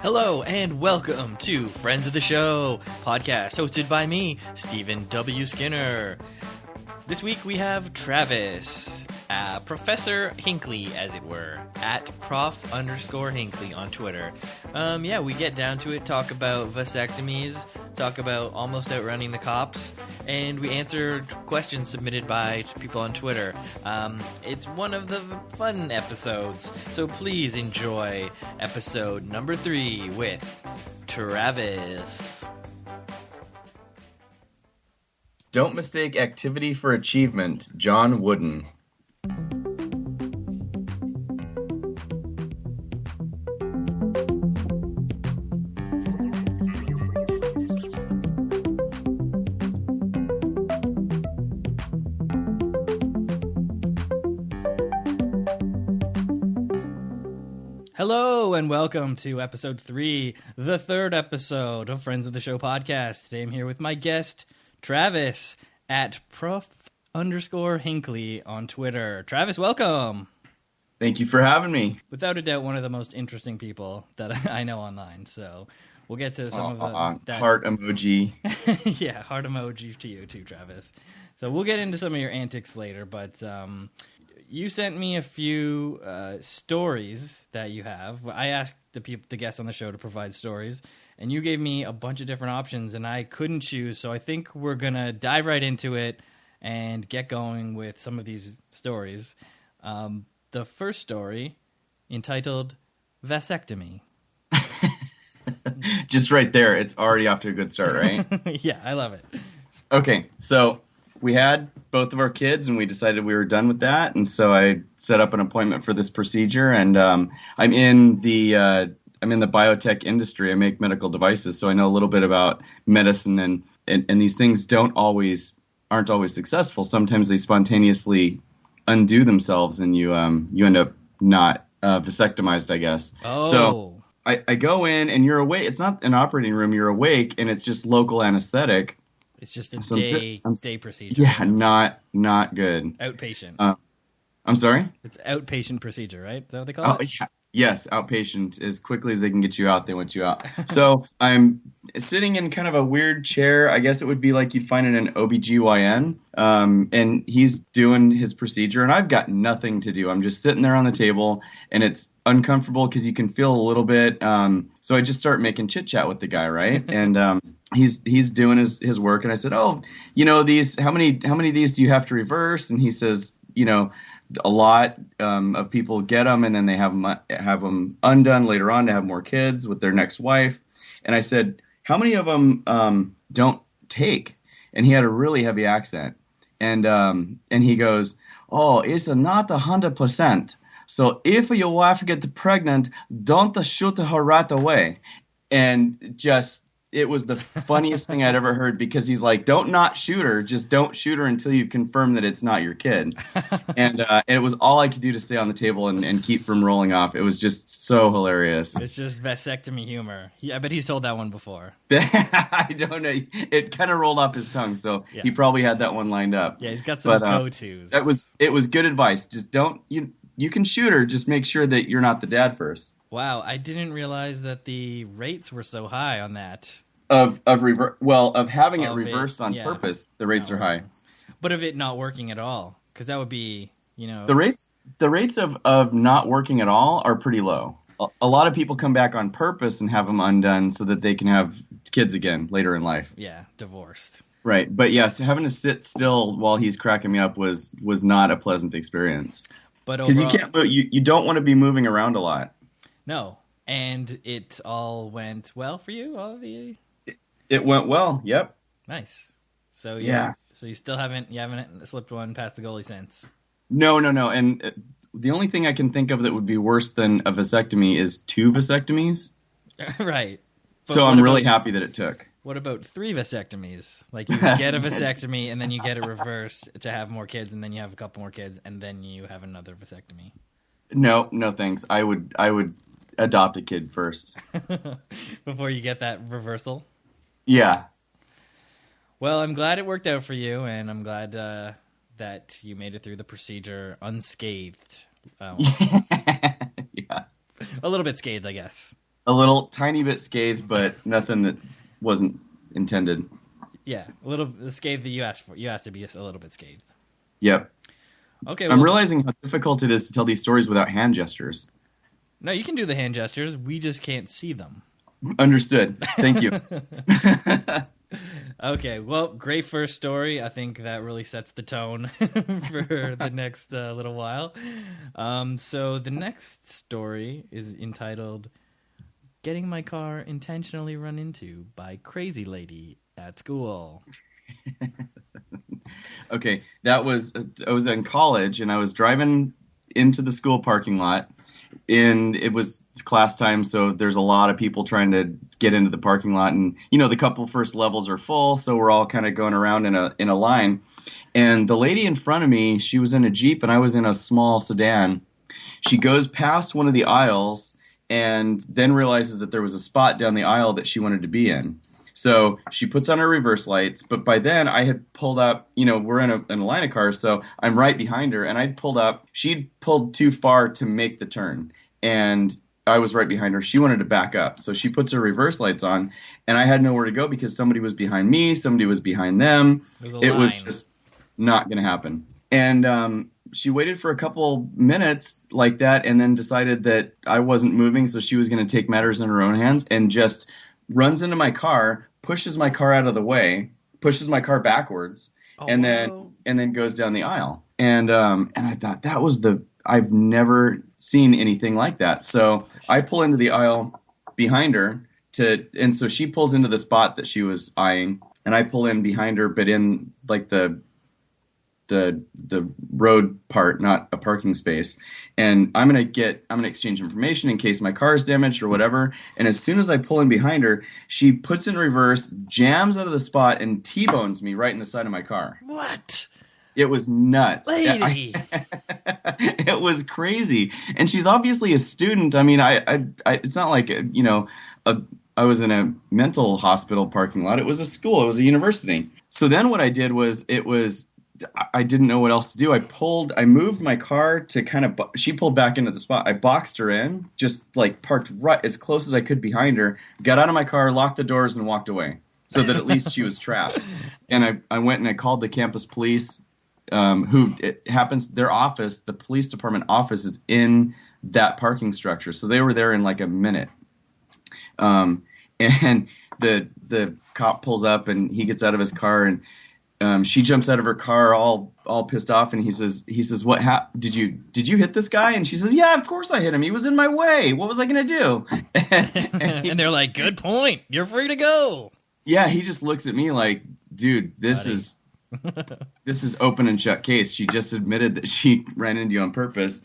Hello and welcome to Friends of the Show, podcast hosted by me, Stephen W. Skinner. This week we have Travis, Professor Hinckley, as it were, at prof_Hinckley on Twitter. We get down to it, talk about vasectomies, talk about almost outrunning the cops, and we answer questions submitted by people on Twitter. It's one of the fun episodes, so please enjoy episode number 3 with Travis. Don't mistake activity for achievement, John Wooden. Hello and welcome to episode 3, the third episode of Friends of the Show podcast. Today I'm here with my guest, Travis, at prof_Hinckley on Twitter. Travis, welcome. Thank you for having me. Without a doubt, one of the most interesting people that I know online. So we'll get to some of that. Heart emoji. Yeah, heart emoji to you too, Travis. So we'll get into some of your antics later, but you sent me a few stories that you have. I asked the guests on the show to provide stories, and you gave me a bunch of different options, and I couldn't choose, so I think we're going to dive right into it and get going with some of these stories. The first story, entitled Vasectomy. Just right there, it's already off to a good start, right? Yeah, I love it. Okay, so we had both of our kids, and we decided we were done with that, and so I set up an appointment for this procedure, and I'm in the biotech industry. I make medical devices, so I know a little bit about medicine, and these things aren't always successful. Sometimes they spontaneously undo themselves, and you end up not vasectomized, I guess. Oh. So I go in, and you're awake. It's not an operating room. You're awake, and it's just local anesthetic. It's just a day procedure. Yeah, not good. Outpatient. I'm sorry? It's outpatient procedure, right? Is that what they call it? Yeah. Yes, outpatient. As quickly as they can get you out, they want you out. So I'm sitting in kind of a weird chair. I guess it would be like you'd find in an OBGYN. And he's doing his procedure, and I've got nothing to do. I'm just sitting there on the table, and it's uncomfortable because you can feel a little bit. So I just start making chit-chat with the guy, right? And he's doing his work, and I said, how many of these do you have to reverse? And he says, a lot of people get them, and then they have them undone later on to have more kids with their next wife. And I said, how many of them don't take? And he had a really heavy accent, and he goes, "Oh, it's not 100%. So if your wife gets pregnant, don't shoot her right away." And it was the funniest thing I'd ever heard, because he's like, don't not shoot her. Just don't shoot her until you confirm that it's not your kid. And it was all I could do to stay on the table and keep from rolling off. It was just so hilarious. It's just vasectomy humor. I bet he's told that one before. I don't know. It kind of rolled off his tongue, so yeah. He probably had that one lined up. Yeah, he's got some go-tos. It was good advice. Just don't, you can shoot her. Just make sure that you're not the dad first. Wow, I didn't realize that the rates were so high on that. Of having it reversed on purpose, the rates are high. But of it not working at all, because that would be, the rates of not working at all are pretty low. A lot of people come back on purpose and have them undone so that they can have kids again later in life. Yeah, divorced. Right, but yes, having to sit still while he's cracking me up was not a pleasant experience. But because you can't move, you don't want to be moving around a lot. No, and it all went well for you. It went well. Yep. Nice. So yeah. So you haven't slipped one past the goalie since. No. And the only thing I can think of that would be worse than a vasectomy is 2 vasectomies. Right. But so I'm really happy that it took. What about 3 vasectomies? Like you get a vasectomy and then you get it reversed to have more kids, and then you have a couple more kids, and then you have another vasectomy. No thanks. I would adopt a kid first. Before you get that reversal? Yeah. Well, I'm glad it worked out for you, and I'm glad that you made it through the procedure unscathed. Yeah. A little bit scathed, I guess. a little tiny bit scathed, but nothing that wasn't intended. Yeah, a little scathed that you asked for. You asked to be a little bit scathed. Yep. Okay. I'm realizing how difficult it is to tell these stories without hand gestures. No, you can do the hand gestures. We just can't see them. Understood. Thank you. Okay, well, great first story. I think that really sets the tone for the next little while. So the next story is entitled "Getting My Car Intentionally Run Into by Crazy Lady at School." Okay, I was in college and I was driving into the school parking lot, and it was class time, so there's a lot of people trying to get into the parking lot, and the couple first levels are full, so we're all kind of going around in a line. And the lady in front of me, she was in a Jeep and I was in a small sedan. She goes past one of the aisles and then realizes that there was a spot down the aisle that she wanted to be in. So she puts on her reverse lights, but by then I had pulled up, we're in a line of cars, so I'm right behind her, and I'd pulled up. She'd pulled too far to make the turn, and I was right behind her. She wanted to back up, so she puts her reverse lights on, and I had nowhere to go because somebody was behind me, somebody was behind them. It was just not going to happen. And she waited for a couple minutes like that and then decided that I wasn't moving, so she was going to take matters in her own hands and just runs into my car, pushes my car out of the way, pushes my car backwards, and then goes down the aisle. And I thought I've never seen anything like that. So I pull into the aisle behind her and so she pulls into the spot that she was eyeing, and I pull in behind her, but in like the road part, not a parking space. And I'm going to exchange information in case my car is damaged or whatever. And as soon as I pull in behind her, she puts in reverse, jams out of the spot, and T-bones me right in the side of my car. What? It was nuts. Lady. It was crazy. And she's obviously a student. I mean, I it's not like, I was in a mental hospital parking lot. It was a school. It was a university. So then what I did was I didn't know what else to do. I moved my car to she pulled back into the spot. I boxed her in, just like parked right as close as I could behind her, got out of my car, locked the doors, and walked away so that at least she was trapped. And I went and I called the campus police, their office, the police department office is in that parking structure. So they were there in like a minute. And the cop pulls up and he gets out of his car, and she jumps out of her car all pissed off, and he says, "What did you hit this guy?" And she says, "Yeah, of course I hit him. He was in my way. What was I going to do?" And they're like, "Good point. You're free to go." Yeah, he just looks at me like, "Dude, this is open and shut case. She just admitted that she ran into you on purpose."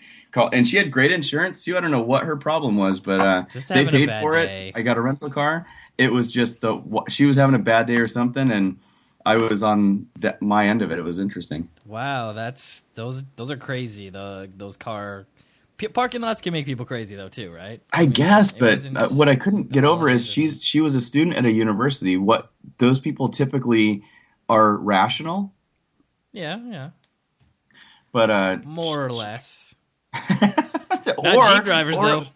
And she had great insurance too. I don't know what her problem was, but they paid for it. I got a rental car. It was just she was having a bad day or something, and I was on my end of it. It was interesting. Wow, those are crazy. Those parking lots can make people crazy though too, right? I guess, but what I couldn't get over is she was a student at a university. What those people typically are rational. Yeah. But more or less. Not Jeep drivers though.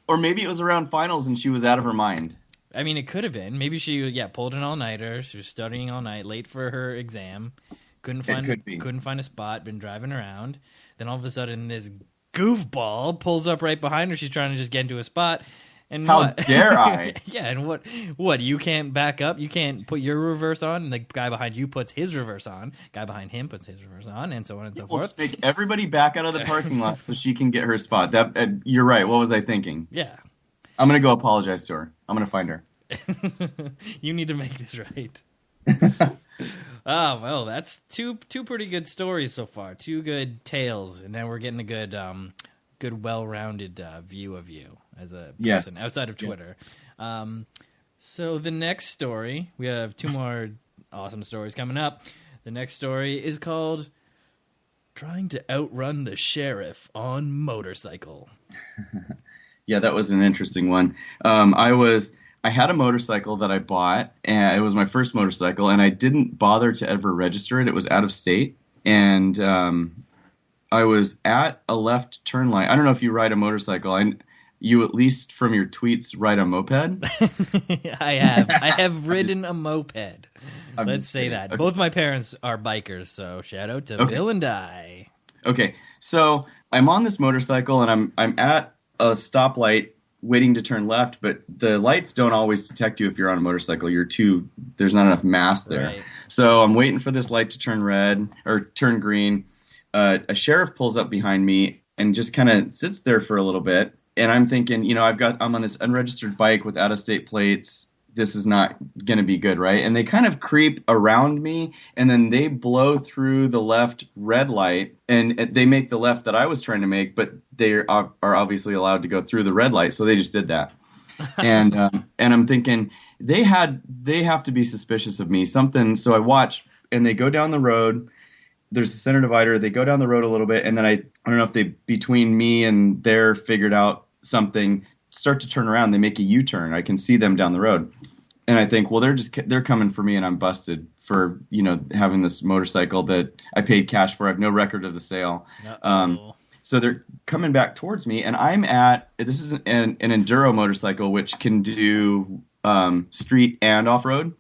Or maybe it was around finals and she was out of her mind. I mean, it could have been. Maybe she pulled an all-nighter. She was studying all night, late for her exam. Couldn't find a spot. Been driving around. Then all of a sudden, this goofball pulls up right behind her. She's trying to just get into a spot. And how dare I? Yeah, and what? You can't back up. You can't put your reverse on. And the guy behind you puts his reverse on. Guy behind him puts his reverse on, and so on and so forth. Just make everybody back out of the parking lot so she can get her spot. You're right. What was I thinking? Yeah. I'm going to go apologize to her. I'm going to find her. You need to make this right. Oh, well, that's two pretty good stories so far. Two good tales. And then we're getting a good well-rounded view of you as a person outside of Twitter. Yeah. So the next story, we have two more awesome stories coming up. The next story is called Trying to Outrun the Sheriff on Motorcycle. Yeah, that was an interesting one. I had a motorcycle that I bought, and it was my first motorcycle, and I didn't bother to ever register it. It was out of state, and I was at a left turn line. I don't know if you ride a motorcycle. you, at least from your tweets, ride a moped? I have ridden a moped. Let's say kidding. that. Okay. Both my parents are bikers, so shout out to Bill and I. Okay, so I'm on this motorcycle and I'm at a stoplight waiting to turn left, but the lights don't always detect you if you're on a motorcycle. There's not enough mass there. Right. So I'm waiting for this light to turn red or turn green. A sheriff pulls up behind me and just kind of sits there for a little bit. And I'm thinking, I'm on this unregistered bike with out-of-state plates. This is not going to be good, right? And they kind of creep around me, and then they blow through the left red light, and they make the left that I was trying to make, but they are obviously allowed to go through the red light, so they just did that. And I'm thinking they have to be suspicious of me. Something. So I watch, and they go down the road. There's a center divider. They go down the road a little bit, and then I don't know if they, between me and there, figured out something, start to turn around. They make a U-turn. I can see them down the road. And I think, well, they're coming for me, and I'm busted for, having this motorcycle that I paid cash for. I have no record of the sale. So they're coming back towards me, and this is an enduro motorcycle, which can do street and off-road.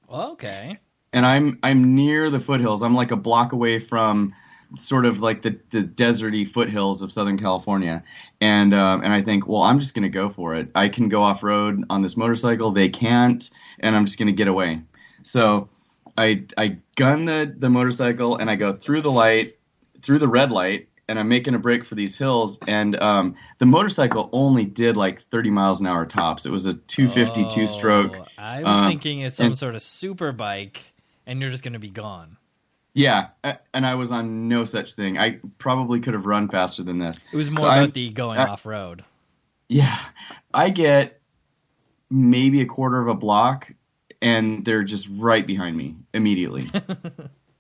Okay. And I'm near the foothills. I'm like a block away from sort of like the deserty foothills of Southern California. And I think, well, I'm just going to go for it. I can go off road on this motorcycle. They can't, and I'm just going to get away. So I gun the motorcycle, and I go through the red light, and I'm making a break for these hills. And the motorcycle only did like 30 miles an hour tops. It was a 250 two-stroke. I was thinking it's some sort of super bike, and you're just going to be gone. Yeah, and I was on no such thing. I probably could have run faster than this. It was more about the going off-road. Yeah, I get maybe a quarter of a block, and they're just right behind me immediately.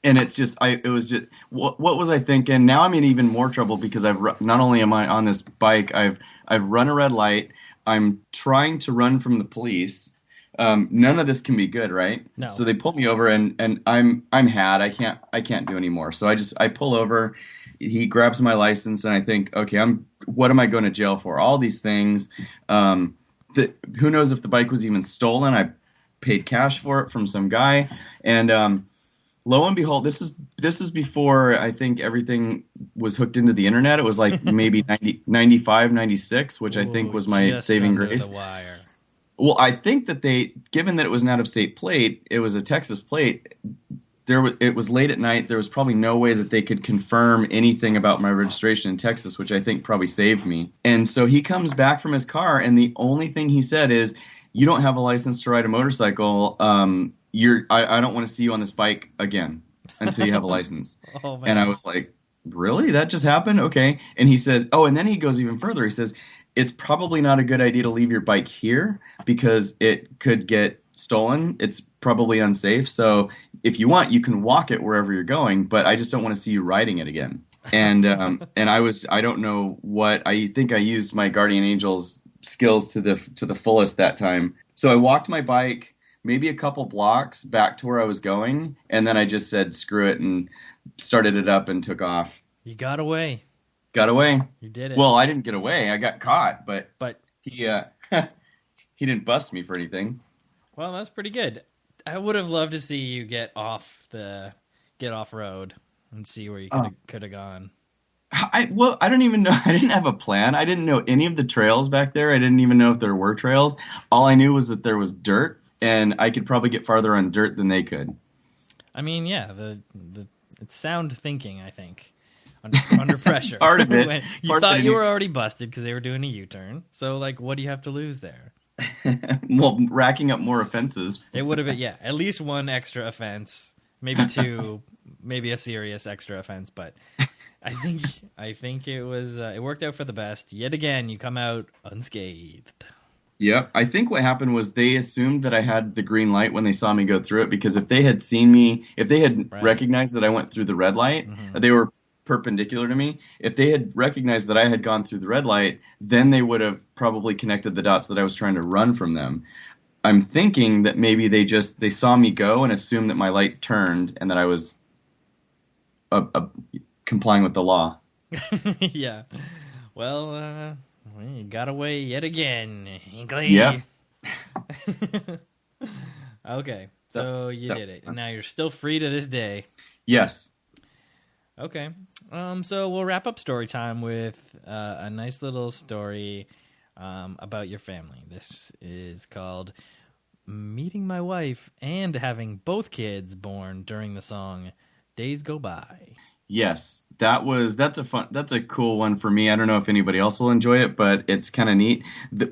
And it's just, what was I thinking? Now I'm in even more trouble because not only am I on this bike, I've run a red light. I'm trying to run from the police. None of this can be good, right? No. So they pull me over, and I'm had. I can't do anymore. So I pull over. He grabs my license, and I think, okay, what am I going to jail for? All these things. Who knows if the bike was even stolen? I paid cash for it from some guy, and lo and behold, this is before I think everything was hooked into the internet. It was like maybe 95, 96, which I think was my saving grace. The wire. Well, I think that given that it was an out-of-state plate, it was a Texas plate. It was late at night. There was probably no way that they could confirm anything about my registration in Texas, which I think probably saved me. And so he comes back from his car, and the only thing he said is, "You don't have a license to ride a motorcycle. I don't want to see you on this bike again until you have a license." Oh, man. And I was like, really? That just happened? Okay. And he says, and then he goes even further. He says, "It's probably not a good idea to leave your bike here because it could get stolen. It's probably unsafe. So if you want, you can walk it wherever you're going, but I just don't want to see you riding it again." And I don't know what, I think I used my guardian angel's skills to the fullest that time. So I walked my bike maybe a couple blocks back to where I was going, and then I just said screw it and started it up and took off. You got away. Got away. You did it. Well, I didn't get away. I got caught, but he he didn't bust me for anything. Well, that's pretty good. I would have loved to see you get off road and see where you could have gone. I don't even know. I didn't have a plan. I didn't know any of the trails back there. I didn't even know if there were trails. All I knew was that there was dirt, and I could probably get farther on dirt than they could. I mean, yeah, it's sound thinking, I think, under pressure. Part of it. You thought you were already busted because they were doing a U-turn. So, what do you have to lose there? Well, racking up more offenses. It would have been, at least one extra offense, maybe two, maybe a serious extra offense, but I think it was it worked out for the best. Yet again, you come out unscathed. Yeah, I think what happened was they assumed that I had the green light when they saw me go through it, because if they had seen me, if they had recognized that I went through the red light, they were perpendicular to me. If they had recognized that I had gone through the red light, then they would have probably connected the dots that I was trying to run from them. I'm thinking that maybe they saw me go and assumed that my light turned and that I was complying with the law. Yeah. Well, Well, you got away yet again, Hinkley. Yeah. Okay, so you did it, and now you're still free to this day. Yes. Okay, so we'll wrap up story time with a nice little story about your family. This is called "Meeting My Wife and Having Both Kids Born During the Song Days Go By." Yes, that's a cool one for me. I don't know if anybody else will enjoy it, but it's kind of neat.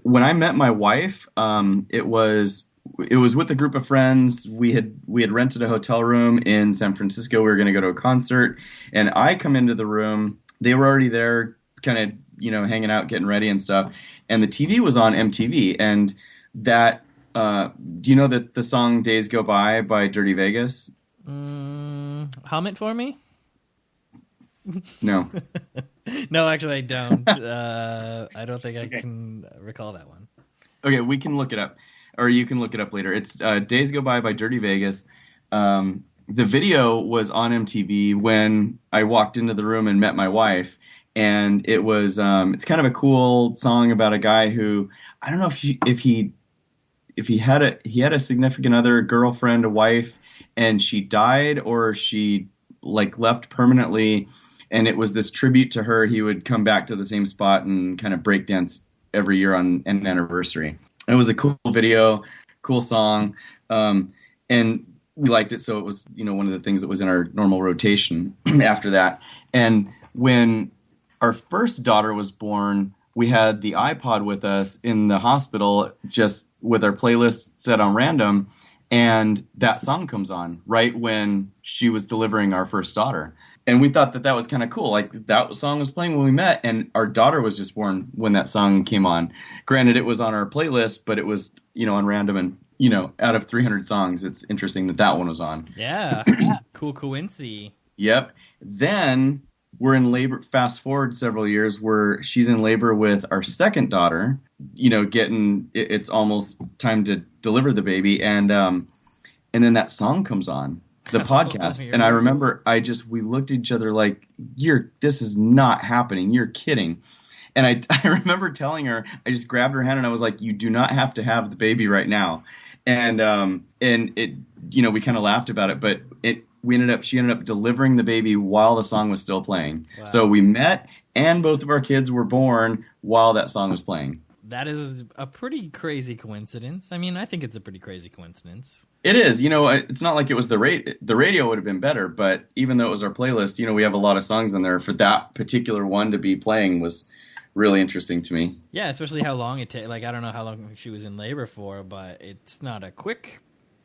When I met my wife, it was with a group of friends. We had rented a hotel room in San Francisco. We were going to go to a concert, and I come into the room. They were already there, kind of hanging out, getting ready and stuff. And the TV was on MTV, and that. Do you know that the song "Days Go By" Dirty Vegas? Hum it for me. No. No, actually, I don't. I don't think I can recall that one. Okay, we can look it up, or you can look it up later. It's "Days Go By" Dirty Vegas. The video was on MTV when I walked into the room and met my wife, and it was it's kind of a cool song about a guy who, I don't know if he had a significant other, girlfriend, a wife, and she died or she left permanently. And it was this tribute to her. He would come back to the same spot and kind of break dance every year on an anniversary. It was a cool video, cool song, and we liked it. So it was, one of the things that was in our normal rotation after that. And when our first daughter was born, we had the iPod with us in the hospital, just with our playlist set on random. And that song comes on right when she was delivering our first daughter. And we thought that was kind of cool. That song was playing when we met, and our daughter was just born when that song came on. Granted, it was on our playlist, but it was, on random. And, out of 300 songs, it's interesting that one was on. Yeah. Cool coincy. Yep. Then we're in labor. Fast forward several years where she's in labor with our second daughter, it's almost time to deliver the baby. And then that song comes on. The podcast. And I remember we looked at each other like, this is not happening. You're kidding. And I remember telling her, I just grabbed her hand and I was like, you do not have to have the baby right now. And it, we kind of laughed about it, but she ended up delivering the baby while the song was still playing. Wow. So we met and both of our kids were born while that song was playing. That is a pretty crazy coincidence. I mean, I think it's a pretty crazy coincidence. It is. It's not like it was the radio would have been better, but even though it was our playlist, we have a lot of songs in there. For that particular one to be playing was really interesting to me. Yeah, especially how long it takes. I don't know how long she was in labor for, but it's not a quick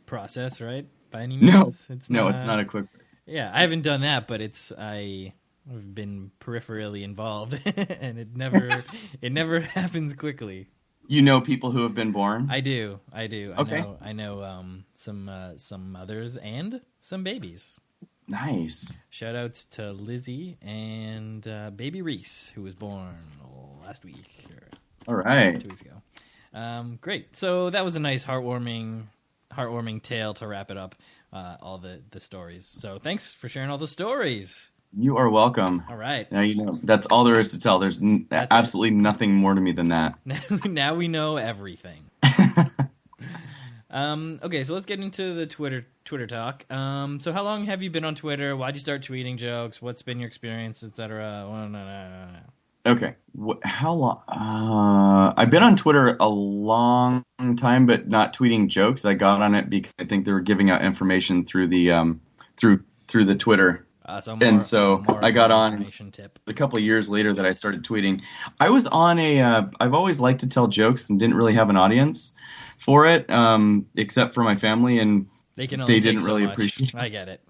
process, right? By any means. It's not a quick. Yeah, I haven't done that, but I've been peripherally involved, and it never happens quickly. You know people who have been born? I do. Okay. I know some mothers and some babies. Nice. Shout outs to Lizzie and baby Reese, who was born last week. All right. 2 weeks ago. Great. So that was a nice heartwarming tale to wrap it up. All the stories. So thanks for sharing all the stories. You are welcome. All right. Now that's all there is to tell. There's absolutely nothing more to me than that. Now we know everything. Okay, so let's get into the Twitter talk. So how long have you been on Twitter? Why'd you start tweeting jokes? What's been your experience, etc.? Well, no. Okay. How long? I've been on Twitter a long time, but not tweeting jokes. I got on it because I think they were giving out information through the through the Twitter. So I got on a couple of years later that I started tweeting. I was on I've always liked to tell jokes and didn't really have an audience for it, except for my family, and they didn't really appreciate. I get it.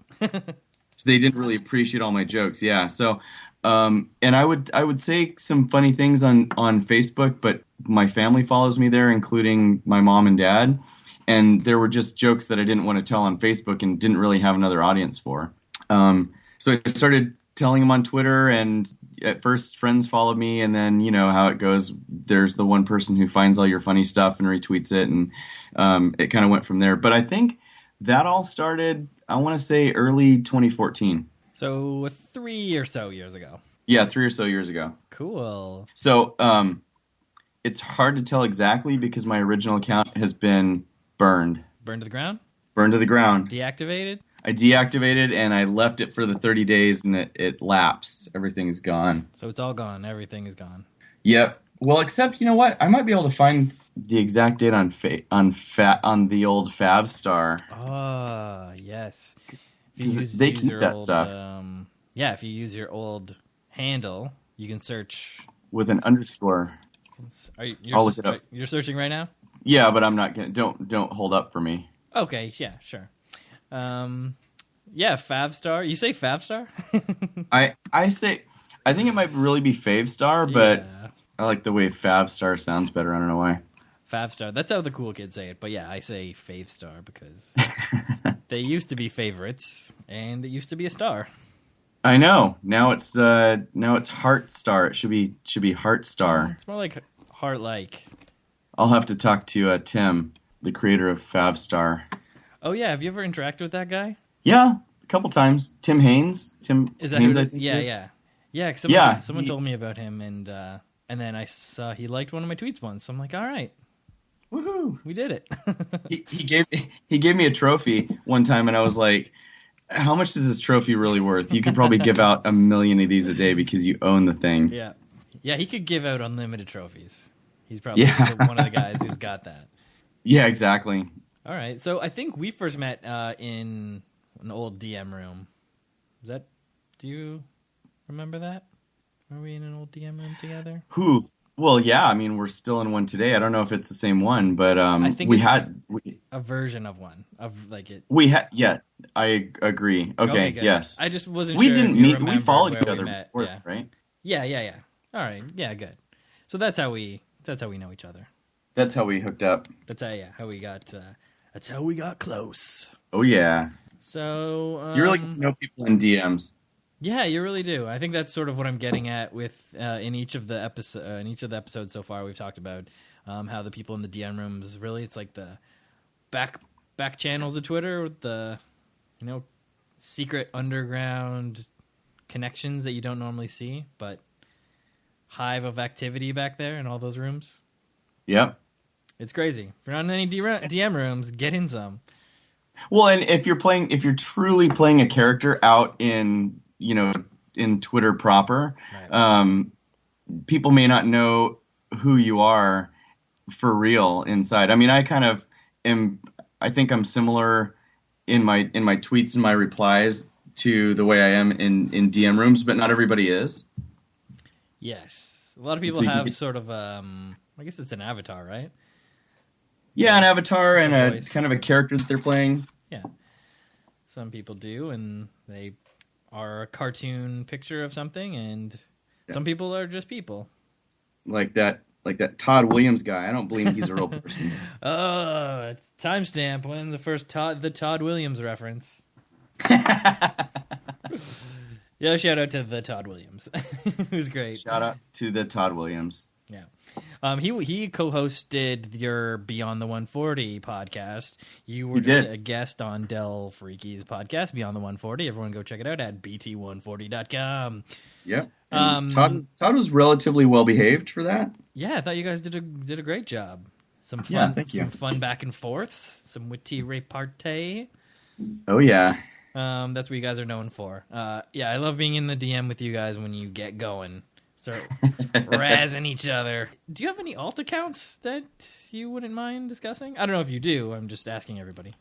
They didn't really appreciate all my jokes. Yeah. So, and I would say some funny things on Facebook, but my family follows me there, including my mom and dad, and there were just jokes that I didn't want to tell on Facebook and didn't really have another audience for. So I started telling them on Twitter, and at first friends followed me, and then how it goes. There's the one person who finds all your funny stuff and retweets it, and it kind of went from there. But I think that all started, I want to say, early 2014. So 3 or so years ago. Yeah, 3 or so years ago. Cool. So it's hard to tell exactly because my original account has been burned. Burned to the ground? Burned to the ground. Deactivated? I deactivated and I left it for the 30 days and it lapsed. Everything's gone. So it's all gone. Everything is gone. Yep. Well, except, you know what? I might be able to find the exact date on the old Favstar. Ah, yes. They keep that stuff. If you use your old handle, you can search with an underscore. I'll look it up. You're searching right now? Yeah, but I'm not gonna. Don't hold up for me. Okay. Yeah. Sure. Favstar. You say Favstar? I say. I think it might really be Favstar, but yeah. I like the way Favstar sounds better. I don't know why. Favstar. That's how the cool kids say it. But yeah, I say Favstar because they used to be favorites, and it used to be a star. I know. Now it's Heartstar. It should be Heartstar. It's more like heart-like. I'll have to talk to Tim, the creator of Favstar. Oh yeah, have you ever interacted with that guy? Yeah, a couple times. Tim Haynes. Is that Haynes, who? I think. Yeah. Someone told me about him, and then I saw he liked one of my tweets once. So I'm like, all right, woohoo, we did it. he gave me a trophy one time, and I was like, how much is this trophy really worth? You could probably give out 1 million of these a day because you own the thing. Yeah. Yeah, he could give out unlimited trophies. He's probably one of the guys who's got that. Yeah, exactly. All right. So I think we first met in an old DM room. Do you remember that? Were we in an old DM room together? Who? Well, yeah. I mean, we're still in one today. I don't know if it's the same one, but I think a version of one of like it. We had, yeah. I agree. Okay, yes. I just wasn't. We sure didn't meet. We followed each other before, yeah. Right? Yeah. All right. Yeah, good. So that's how we know each other. That's how we hooked up. That's how we got. That's how we got close. Oh yeah. So you really get to know people in DMs. Yeah, you really do. I think that's sort of what I'm getting at with in each of the episodes so far. We've talked about how the people in the DM rooms really it's like the back channels of Twitter with the secret underground connections that you don't normally see, but hive of activity back there in all those rooms. Yep. It's crazy. If you're not in any DM rooms, get in some. Well, and if you're truly playing a character out in Twitter proper, right. People may not know who you are for real inside. I mean, I kind of am. I think I'm similar in my tweets and my replies to the way I am in DM rooms, but not everybody is. Yes, a lot of people have sort of. I guess it's an avatar, right? Yeah, an avatar and a kind of a character that they're playing. Yeah, some people do, and they are a cartoon picture of something, and some people are just people. Like that Todd Williams guy. I don't believe he's a real person. Timestamp when the first the Todd Williams reference. Yeah, shout out to the Todd Williams. It was great. Shout out to the Todd Williams. Yeah. He co-hosted your Beyond the 140 podcast. You were just a guest on Del Freaky's podcast, Beyond the 140. Everyone go check it out at bt140.com. Yeah. Todd was relatively well behaved for that. Yeah, I thought you guys did a great job. Some fun, some fun back and forths, some witty repartee. Oh yeah. That's what you guys are known for. Yeah, I love being in the DM with you guys when you get going. Start razzing each other. Do you have any alt accounts that you wouldn't mind discussing? I don't know if you do. I'm just asking everybody.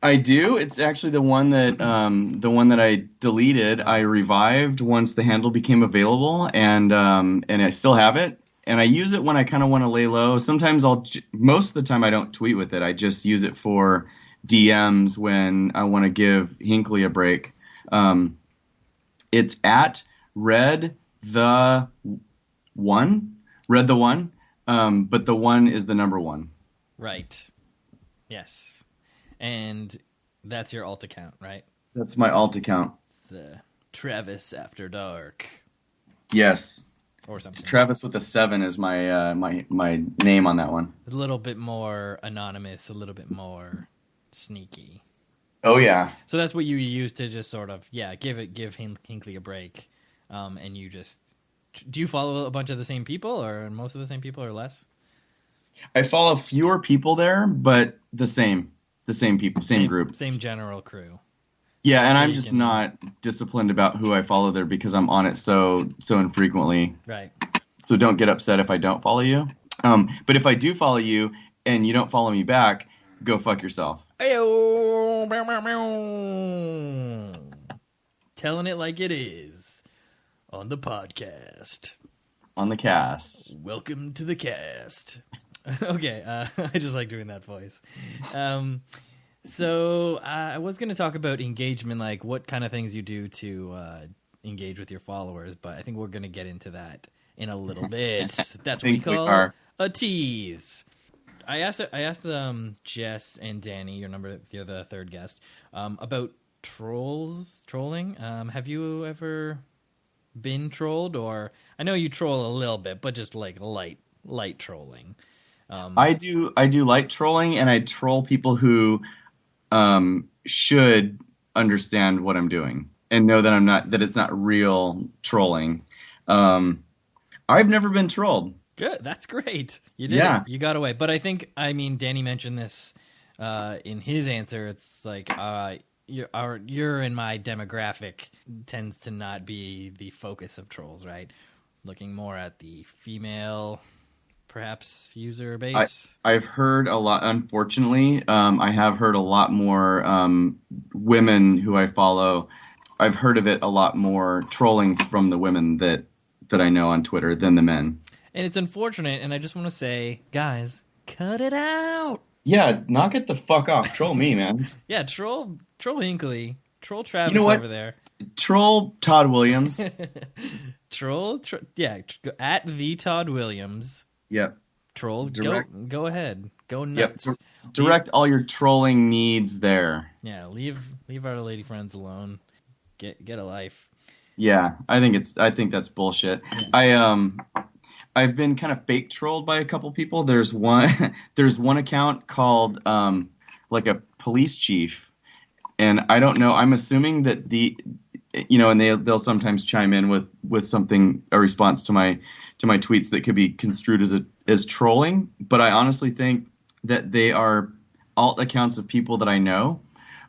I do. It's actually the one that I deleted. I revived once the handle became available, and I still have it. And I use it when I kind of want to lay low. Sometimes most of the time I don't tweet with it. I just use it for DMs when I want to give Hinckley a break. It's at Red the One, but the one is the number one. Right. Yes. And that's your alt account, right? That's my alt account. It's the Travis After Dark. Yes. Or something. It's Travis with a 7 is my my name on that one. A little bit more anonymous, a little bit more sneaky. Oh yeah. So that's what you use to just sort of give Hinckley a break, and you just do you follow a bunch of the same people, or most of the same people, or less? I follow fewer people there, but the same people, same group. Same general crew. Yeah, and So I'm you just can- not disciplined about who I follow there because I'm on it so infrequently. Right. So don't get upset if I don't follow you. But if I do follow you and you don't follow me back, go fuck yourself. Ayo! Meow, meow, meow. Telling it like it is on the podcast. On the cast. Welcome to the cast. Okay, I just like doing that voice. So I was going to talk about engagement, like what kind of things you do to engage with your followers, but I think we're going to get into that in a little bit. That's what we call a tease. I asked Jess and Danny, you're the third guest, about trolling. Have you ever been trolled? Or I know you troll a little bit, but just like light trolling. I do light trolling, and I troll people who should understand what I'm doing and know that it's not real trolling. I've never been trolled. Good, that's great. You did it. You got away. But Danny mentioned this in his answer. It's like you're in my demographic tends to not be the focus of trolls, right? Looking more at the female, perhaps, user base. I've heard a lot. Unfortunately, I have heard a lot more women who I follow. I've heard of it a lot more trolling from the women that I know on Twitter than the men. And it's unfortunate, and I just want to say, guys, cut it out. Yeah, knock it the fuck off. Troll me, man. Yeah, troll Hinkley. Troll Travis over there. Troll Todd Williams. At the Todd Williams. Yep. Trolls, go ahead. Go nuts. Yep. Direct all your trolling needs there. Yeah, leave our lady friends alone. Get a life. Yeah, I think that's bullshit. Yeah. I've been kind of fake trolled by a couple people. There's one account called like a police chief, and I don't know. I'm assuming that and they'll sometimes chime in with something, a response to my tweets that could be construed as trolling. But I honestly think that they are alt accounts of people that I know,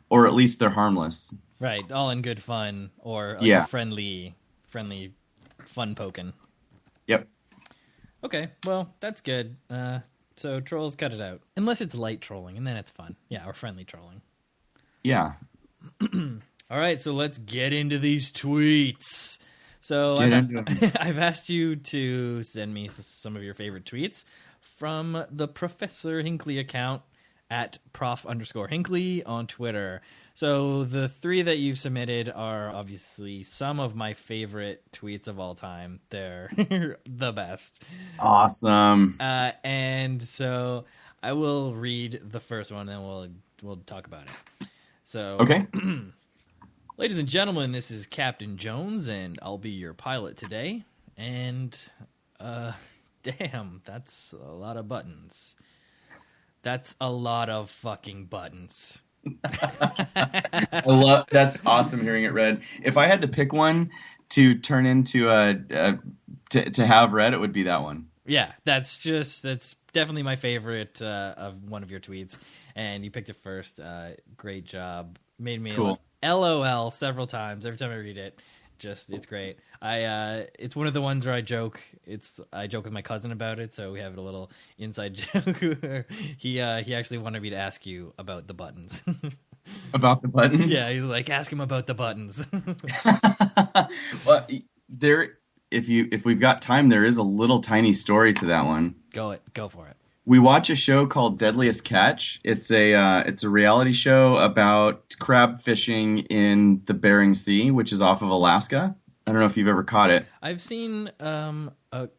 or at least they're harmless. Right, all in good fun, or like friendly fun poking. Yep. Okay, well, that's good. So trolls, cut it out. Unless it's light trolling, and then it's fun. Yeah, or friendly trolling. Yeah. All right, so let's get into these tweets. So I've asked you to send me some of your favorite tweets from the Professor Hinkley account at prof_Hinkley on Twitter. So the three that you've submitted are obviously some of my favorite tweets of all time. They're the best. Awesome. And so I will read the first one, and then we'll talk about it. So okay. Ladies and gentlemen, this is Captain Jones, and I'll be your pilot today. And damn, that's a lot of buttons. That's a lot of fucking buttons. That's awesome hearing it read. If I had to pick one to turn into to have read, it would be that one. Yeah, that's definitely my favorite of one of your tweets, and you picked it first. Great job. Made me cool. LOL several times every time I read it. It's great. It's one of the ones where I joke. I joke with my cousin about it, so we have a little inside joke where he actually wanted me to ask you about the buttons. About the buttons? Yeah, he's like, ask him about the buttons. Well, if we've got time, there is a little tiny story to that one. Go for it. We watch a show called Deadliest Catch. It's a reality show about crab fishing in the Bering Sea, which is off of Alaska. I don't know if you've ever caught it. I've seen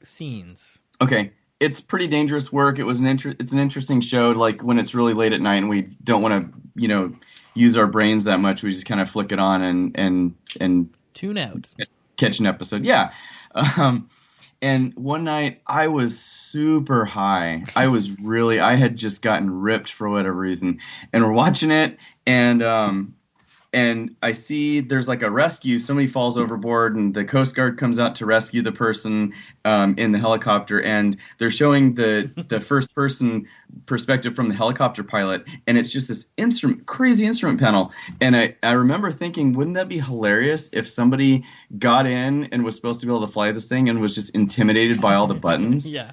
scenes. Okay, it's pretty dangerous work. It's an interesting show. Like when it's really late at night and we don't want to use our brains that much, we just kind of flick it on and tune out, catch an episode. Yeah. And one night I was super high. I had just gotten ripped for whatever reason. And we're watching it, and and I see there's like a rescue. Somebody falls overboard, and the Coast Guard comes out to rescue the person in the helicopter, and they're showing the first person perspective from the helicopter pilot, and it's just this crazy instrument panel. And I remember thinking, wouldn't that be hilarious if somebody got in and was supposed to be able to fly this thing and was just intimidated by all the buttons? Yeah.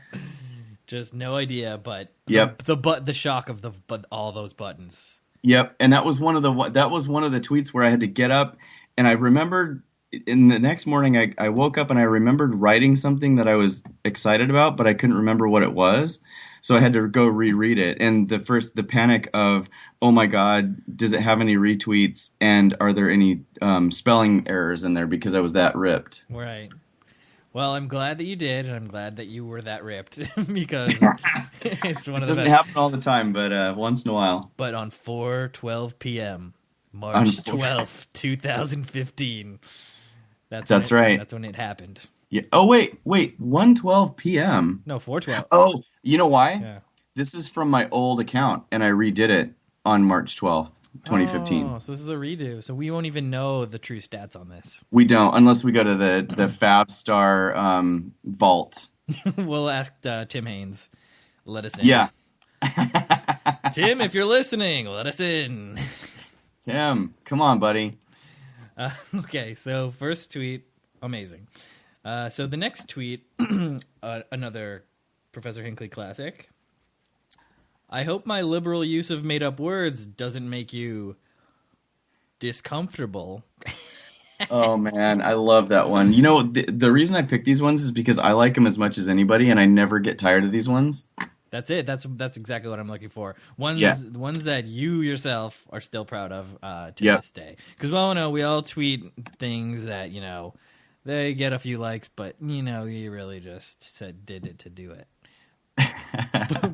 Just no idea, but Yep. the shock of all those buttons. Yep, and that was one of the tweets where I had to get up, and I remembered in the next morning I woke up and I remembered writing something that I was excited about, but I couldn't remember what it was, so I had to go reread it. And the panic of, oh my God, does it have any retweets, and are there any spelling errors in there, because I was that ripped. Right. Well, I'm glad that you did, and I'm glad that you were that ripped, because it's one of the best. It doesn't happen all the time, but once in a while. But on 4:12 p.m., March 12th, 2015. That's right. That's when it happened. Yeah. Oh, wait, 1:12 p.m. No, 4:12. Oh, you know why? Yeah. This is from my old account, and I redid it on March 12th. 2015. Oh, so this is a redo. So we won't even know the true stats on this. We don't, unless we go to the FabStar vault. We'll ask Tim Haynes. Let us in. Yeah. Tim, if you're listening, let us in. Tim, come on, buddy. Okay, so first tweet, amazing. So the next tweet, another Professor Hinckley classic. I hope my liberal use of made-up words doesn't make you discomfortable. Oh, man, I love that one. You know, the reason I pick these ones is because I like them as much as anybody, and I never get tired of these ones. That's it. That's exactly what I'm looking for. Ones that you yourself are still proud of to this day. Because, well, no, we all tweet things that, they get a few likes, but, you really just did it to do it.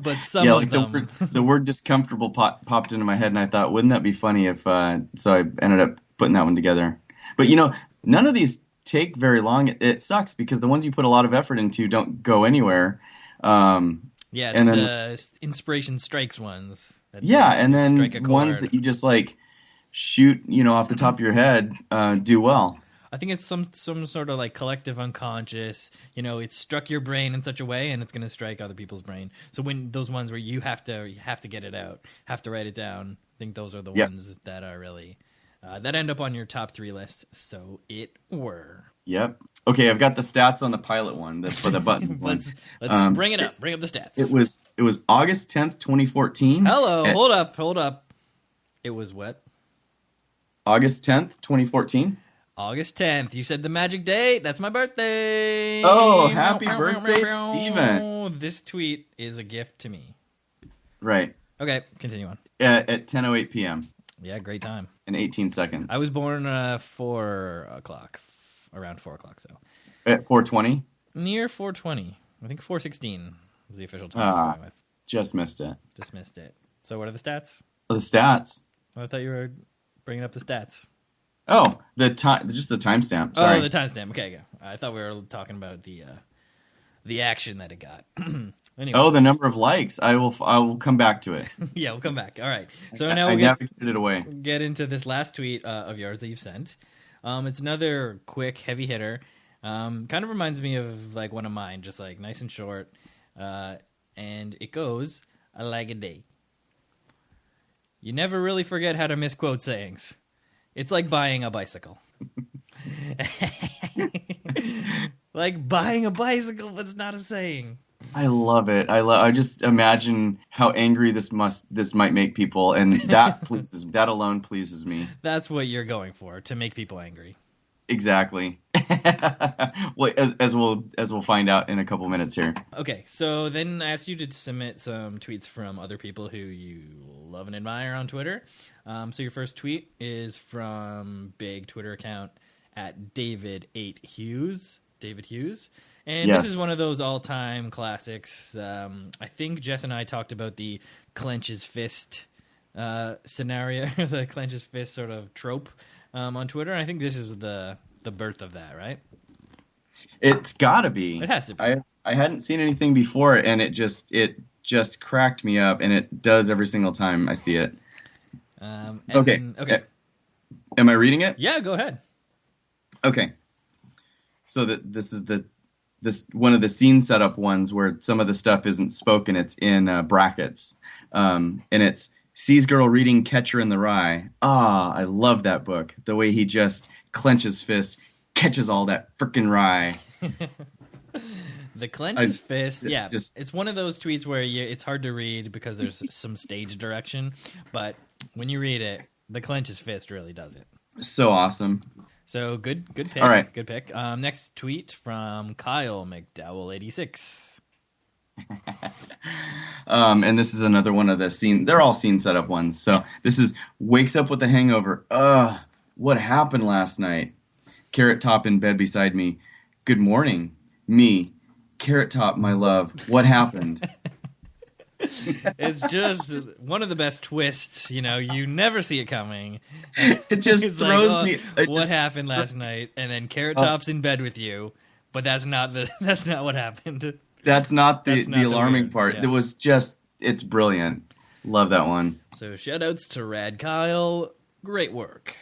But some of them... The word discomfortable popped into my head, and I thought, wouldn't that be funny if... so I ended up putting that one together. But, none of these take very long. It sucks, because the ones you put a lot of effort into don't go anywhere. Yeah, it's the inspiration strikes ones. And then ones that you just, shoot, off the top of your head do well. I think it's some sort of collective unconscious, it struck your brain in such a way, and it's going to strike other people's brain. So when those ones where you have to get it out, have to write it down, I think those are the ones that are really that end up on your top 3 list. So it were. Yep. Okay, I've got the stats on the pilot one for the button. Let's bring it up. Bring up the stats. It was August 10th, 2014. Hello, hold up. It was what? August 10th, 2014. August 10th. You said the magic date. That's my birthday. Oh, happy birthday, Steven. This tweet is a gift to me. Right. Okay, continue on. At 10:08 p.m. Yeah, great time. In 18 seconds. I was born 4 o'clock. Around 4 o'clock, so. At 4:20? Near 4:20. I think 4:16 was the official time I'm going with. Just missed it. So what are the stats? The stats. Oh, I thought you were bringing up the stats. Oh, just the timestamp. Sorry. Oh, the timestamp. Okay. I thought we were talking about the action that it got. Anyways. Oh, the number of likes. I will come back to it. Yeah, we'll come back. All right. So now we'll get into this last tweet of yours that you've sent. It's another quick, heavy hitter. Kind of reminds me of one of mine, just nice and short. And it goes like a day. You never really forget how to misquote sayings. It's like buying a bicycle. Like buying a bicycle, but it's not a saying. I love it. I just imagine how angry this might make people, and that alone pleases me. That's what you're going for, to make people angry. Exactly. Well, as we'll find out in a couple minutes here. Okay, so then I asked you to submit some tweets from other people who you love and admire on Twitter. So your first tweet is from big Twitter account at David Hughes. And This is one of those all-time classics. I think Jess and I talked about the clenches fist scenario, the clenches fist sort of trope on Twitter. And I think this is the birth of that, right? It's got to be. It has to be. I hadn't seen anything before, and it just cracked me up, and it does every single time I see it. Okay. Am I reading it? Yeah, go ahead. Okay. So this is this one of the scene setup ones where some of the stuff isn't spoken. It's in brackets. And it's Sees Girl reading Catcher in the Rye. Ah, I love that book. The way he just clenches fist, catches all that frickin' rye. The clenches fist, yeah. Just, it's one of those tweets where it's hard to read because there's some stage direction. But when you read it, the clenches fist really does it. so awesome. So good pick. All right. Good pick. Next tweet from Kyle McDowell86. And this is another one of the scene. They're all scene setup ones. So this is wakes up with a hangover. What happened last night? Carrot Top in bed beside me. Good morning. Me. Carrot Top, my love. What happened? It's just one of the best twists. You never see it coming. It just throws me. What happened last night? And then Carrot Top's in bed with you, but that's not what happened. That's not the alarming part. Yeah. It was just, it's brilliant. Love that one. So shoutouts to Rad Kyle. Great work.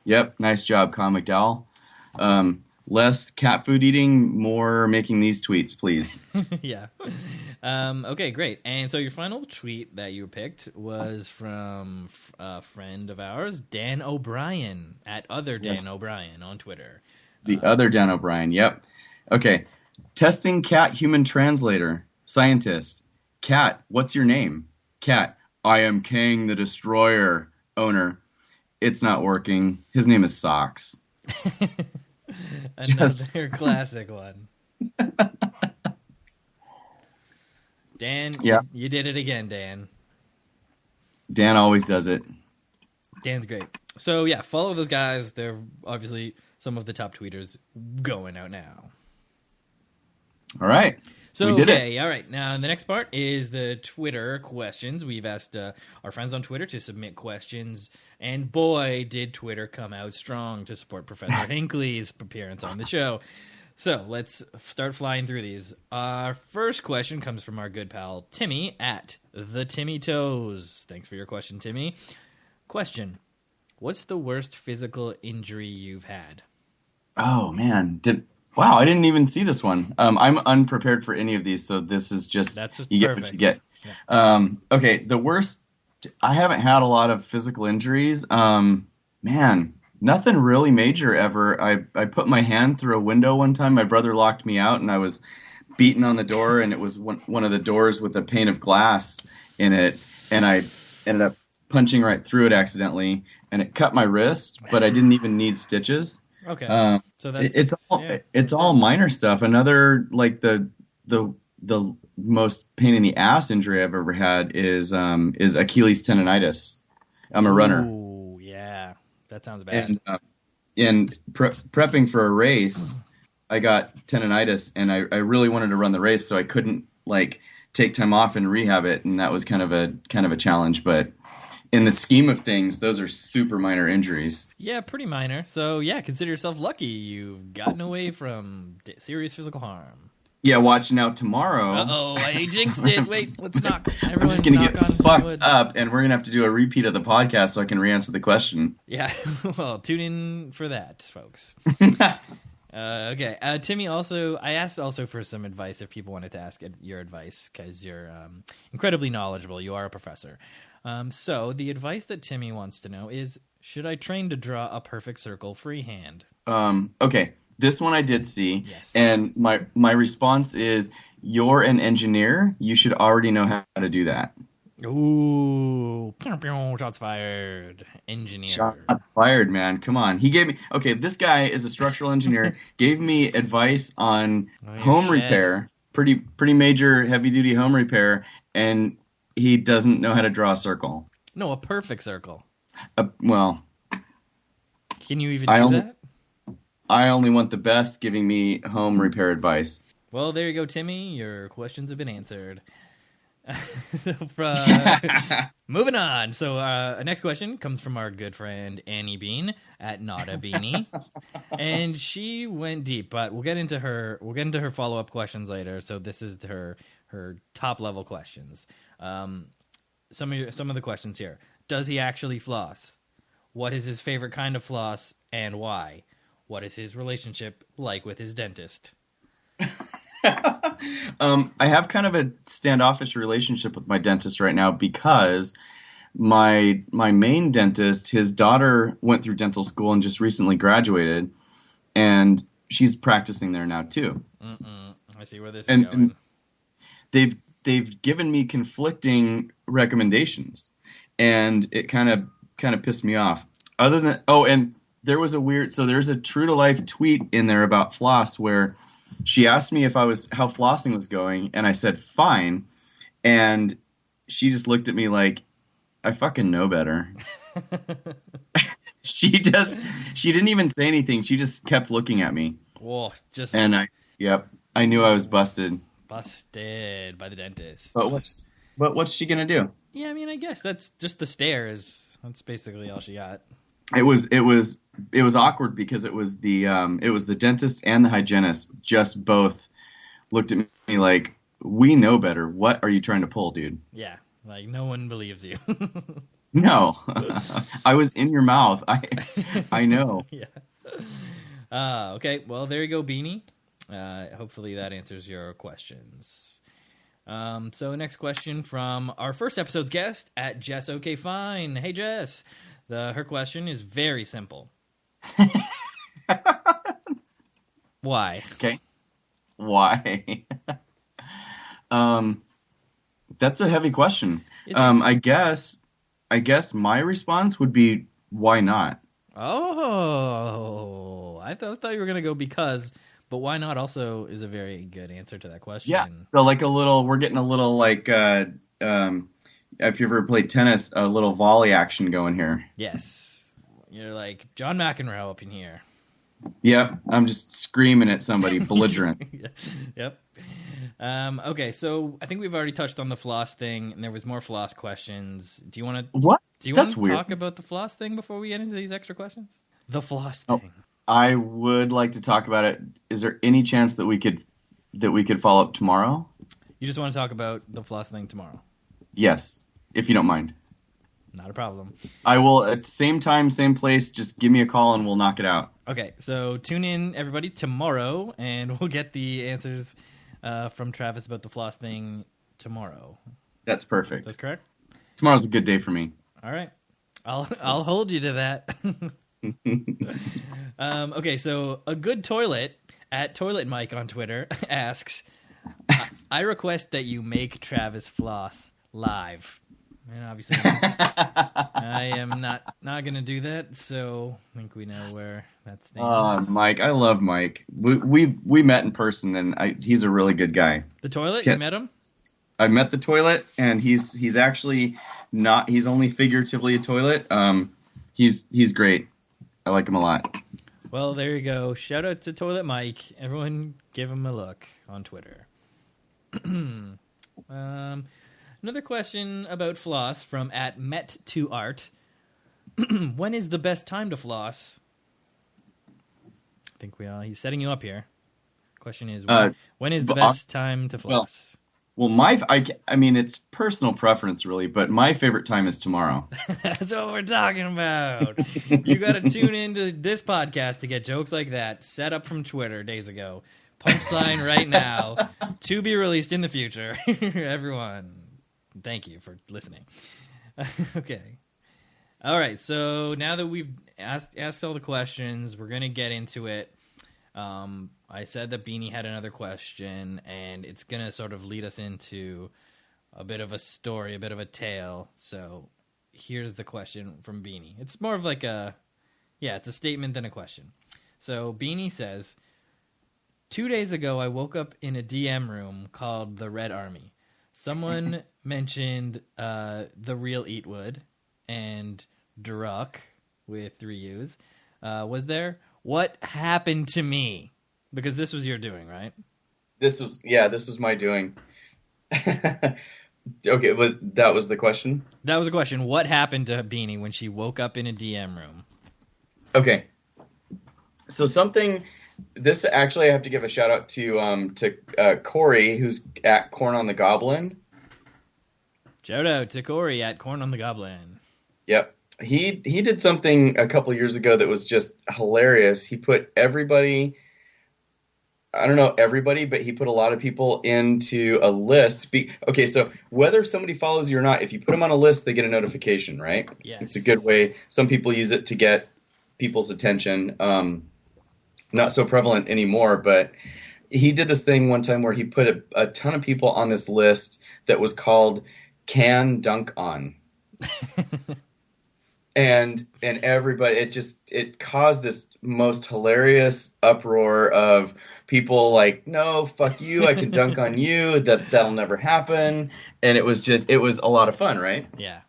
Yep, nice job, Kyle McDowell. Less cat food eating, more making these tweets, please. Yeah. Okay, great. And so your final tweet that you picked was from a friend of ours, Dan O'Brien, at other Dan O'Brien on Twitter. The other Dan O'Brien, yep. Okay. Testing cat human translator. Scientist. Cat, what's your name? Cat, I am Kang the Destroyer. Owner, it's not working. His name is Socks. Another classic one. Dan, you did it again, Dan. Dan always does it. Dan's great. So yeah, follow those guys. They're obviously some of the top tweeters going out now. All right. So, we did okay, it. all right. Now, the next part is the Twitter questions. We've asked our friends on Twitter to submit questions, and boy, did Twitter come out strong to support Professor Hinckley's appearance on the show. So, let's start flying through these. Our first question comes from our good pal Timmy at the Timmy Toes. Thanks for your question, Timmy. Question: what's the worst physical injury you've had? Oh, man. Wow, I didn't even see this one. I'm unprepared for any of these, so this is just you get what you get. Yeah. Okay, the worst. I haven't had a lot of physical injuries. Man, nothing really major ever. I put my hand through a window one time. My brother locked me out, and I was beaten on the door, and it was one of the doors with a pane of glass in it, and I ended up punching right through it accidentally, and it cut my wrist, but I didn't even need stitches. Okay, so it's all minor stuff. Another like the most pain in the ass injury I've ever had is Achilles tendonitis. I'm a runner. Ooh, yeah, that sounds bad. And prepping for a race, I got tendonitis, and I really wanted to run the race, so I couldn't take time off and rehab it, and that was kind of a challenge, but. In the scheme of things, those are super minor injuries. Yeah, pretty minor. So, yeah, consider yourself lucky. You've gotten away from serious physical harm. Yeah, watch now tomorrow. Uh-oh, I jinxed it. Wait, let's knock. I'm just going to get fucked up, and we're going to have to do a repeat of the podcast so I can re-answer the question. Yeah, well, tune in for that, folks. Okay, Timmy, I asked also for some advice if people wanted to ask your advice, because you're incredibly knowledgeable. You are a professor. So the advice that Timmy wants to know is, should I train to draw a perfect circle freehand? Okay, this one I did see, yes. And my response is, you're an engineer. You should already know how to do that. Ooh, shots fired. Engineer. Shots fired, man. Come on. He gave me, this guy is a structural engineer, gave me advice on home repair, pretty major heavy-duty home repair, and he doesn't know how to draw a circle. No, a perfect circle. Well. Can you even do that? I only want the best giving me home repair advice. Well, there you go, Timmy. Your questions have been answered. Moving on. So, next question comes from our good friend Annie Bean at Nada Beanie, and she went deep. But we'll get into her follow up questions later. So this is her top level questions. Some of the questions here: does he actually floss? What is his favorite kind of floss and why? What is his relationship like with his dentist? I have kind of a standoffish relationship with my dentist right now because my main dentist, his daughter went through dental school and just recently graduated, and she's practicing there now too. I see where this is going. And they've given me conflicting recommendations, and it kind of pissed me off. Other than and there's a true to life tweet in there about floss where she asked me how flossing was going, and I said fine, and she just looked at me like I fucking know better. She didn't even say anything. She just kept looking at me. Whoa, and I knew I was busted. Busted by the dentist. But what's she gonna do? Yeah, I mean, I guess that's just the stares. That's basically all she got. It was awkward because it was the dentist and the hygienist just both looked at me like, we know better. What are you trying to pull, dude? Yeah, like no one believes you. No, I was in your mouth. I know. Yeah. Okay. Well, there you go, Beanie. Hopefully that answers your questions. So next question from our first episode's guest at Jess. Okay, fine. Hey, Jess. Her question is very simple. Why? Okay. Why? That's a heavy question. I guess my response would be, why not? Oh, I thought you were gonna go because, but why not? Also, is a very good answer to that question. Yeah. So we're getting a little like, if you ever played tennis, a little volley action going here. Yes. You're like John McEnroe up in here. Yep. I'm just screaming at somebody, belligerent. Yep. Okay, so I think we've already touched on the floss thing, and there was more floss questions. Do you want to? What? Do you want to talk about the floss thing before we get into these extra questions? The floss thing. I would like to talk about it. Is there any chance that we could follow up tomorrow? You just want to talk about the floss thing tomorrow? Yes, if you don't mind. Not a problem. I will, at the same time, same place, just give me a call and we'll knock it out. Okay, so tune in, everybody, tomorrow, and we'll get the answers from Travis about the floss thing tomorrow. That's perfect. That's correct? Tomorrow's a good day for me. All right. I'll hold you to that. Okay, so a good toilet at Toilet Mike on Twitter asks, I request that you make Travis floss live. And obviously, I am not going to do that, so I think we know where that stands. Mike, I love Mike. We met in person, and he's a really good guy. The toilet? Yes. You met him? I met the toilet, and he's actually not. He's only figuratively a toilet. He's great. I like him a lot. Well, there you go. Shout out to Toilet Mike. Everyone, give him a look on Twitter. Another question about floss from @met2art. When is the best time to floss? I think he's setting you up here. Question is, when is the best time to floss? Well, I mean, it's personal preference, really, but my favorite time is tomorrow. That's what we're talking about. You got to tune into this podcast to get jokes like that set up from Twitter days ago. Punchline right now, to be released in the future. Everyone, thank you for listening. Okay. All right, so now that we've asked all the questions, we're going to get into it. I said that Beanie had another question, and it's going to sort of lead us into a bit of a story, a bit of a tale. So here's the question from Beanie. It's more of like it's a statement than a question. So Beanie says, 2 days ago, I woke up in a DM room called the Red Army. Someone mentioned the real Eatwood and Druck with 3 U's was there. What happened to me? Because this was your doing, right? This was my doing. Okay, but that was the question? That was a question. What happened to Beanie when she woke up in a DM room? Okay. So this actually I have to give a shout out to Corey, who's at Corn on the Goblin. Shout out to Corey at Corn on the Goblin. Yep. He did something a couple years ago that was just hilarious. He put everybody, I don't know everybody, but he put a lot of people into a list. Okay, so whether somebody follows you or not, if you put them on a list, they get a notification, right? Yes. It's a good way. Some people use it to get people's attention. Not so prevalent anymore, but he did this thing one time where he put a ton of people on this list that was called Can Dunk On. And everybody, it caused this most hilarious uproar of people like, no, fuck you, I can dunk on you, that'll never happen. And it was a lot of fun, right? Yeah.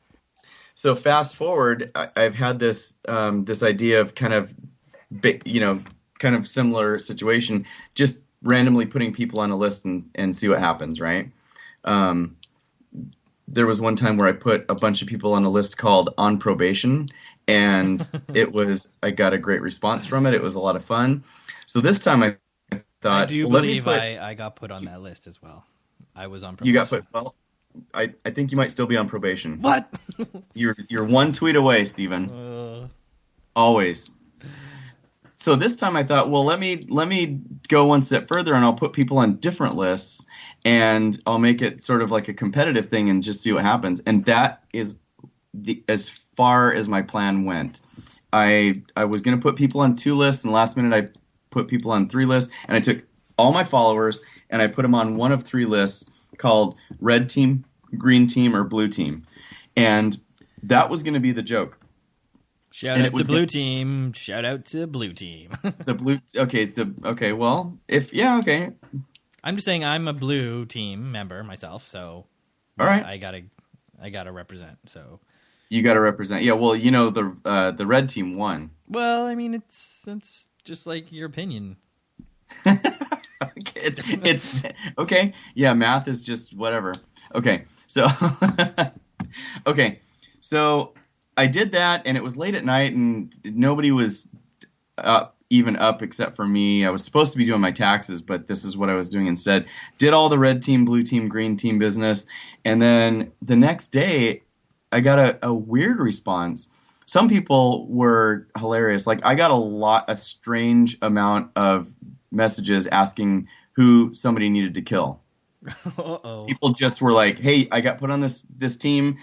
So fast forward, I've had this idea of kind of kind of similar situation, just randomly putting people on a list and see what happens, right? There was one time where I put a bunch of people on a list called On Probation, and I got a great response from it. It was a lot of fun. So this time I thought, I do believe I got put on that list as well. I was on probation. You got put, well, I think you might still be on probation. What? You're one tweet away, Steven. Always. So this time I thought, well, let me go one step further, and I'll put people on different lists, and I'll make it sort of like a competitive thing and just see what happens. And that is as far as my plan went. I was going to put people on 2 lists, and last minute I put people on 3 lists, and I took all my followers and I put them on one of 3 lists called Red Team, Green Team, or Blue Team. And that was going to be the joke. Shout out to Blue Team. Shout out to Blue Team. Well, okay. I'm just saying I'm a Blue Team member myself, so all right. I gotta represent. So you gotta represent. Yeah, well, the Red Team won. Well, I mean, it's just like your opinion. it's okay. Yeah, math is just whatever. Okay, so so I did that, and it was late at night, and nobody was even up except for me. I was supposed to be doing my taxes, but this is what I was doing instead. Did all the Red Team, Blue Team, Green Team business, and then the next day, I got a weird response. Some people were hilarious. Like, I got a strange amount of messages asking who somebody needed to kill. Uh-oh. People just were like, hey, I got put on this team.